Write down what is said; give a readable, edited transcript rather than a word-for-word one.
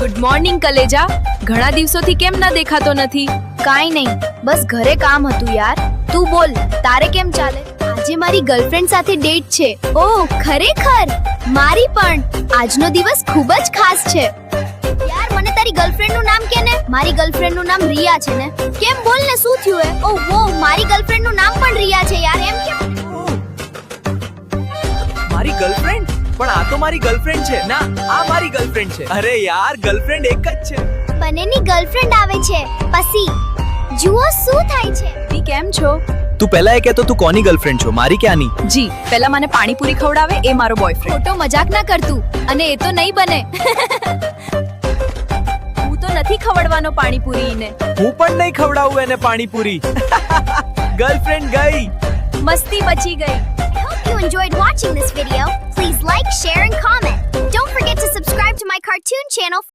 Good morning કલેજા. ઘણા દિવસોથી કેમ ન દેખાતો નથી? કાંઈ નહીં, બસ ઘરે કામ હતું યાર. તું બોલ, તારે કેમ ચાલે? આજે મારી ગર્લફ્રેન્ડ સાથે ડેટ છે. ઓહ ખરેખર? મારી પણ. આજનો દિવસ ખૂબ જ ખાસ છે. યાર મને તારી ગર્લફ્રેન્ડ નું નામ કે ને. મારી ગર્લફ્રેન્ડ નું નામ રિયા છે ને. કેમ બોલ ને, શું થયું હે? ઓહ વો, મારી ગર્લફ્રેન્ડ નું નામ પણ રિયા છે યાર. એમ કેમ? મારી ગર્લફ્રેન્ડ? પણ આ તો મારી ગર્લફ્રેન્ડ છે. ના, આ મારી ગર્લફ્રેન્ડ છે. અરે યાર, ગર્લફ્રેન્ડ એક જ છે. બંનેની ગર્લફ્રેન્ડ આવે છે પછી જુઓ શું થાય છે. તી કેમ છો? તું પહેલા એ કહેતો તું કોની ગર્લફ્રેન્ડ છો, મારી ક્યાંની? જી, પહેલા મને પાણીપુરી ખવડાવે એ મારો બોયફ્રેન્ડ. ખોટો મજાક ના કરતું, અને એ તો નહીં બને. હું તો નથી ખવડવાનો પાણીપુરીને. હું પણ નહીં ખવડાવું એને પાણીપુરી. ગર્લફ્રેન્ડ ગઈ. મસ્તી બચી ગઈ. I hope you enjoyed watching this video. Please like, share and comment. Don't forget to subscribe to my cartoon channel.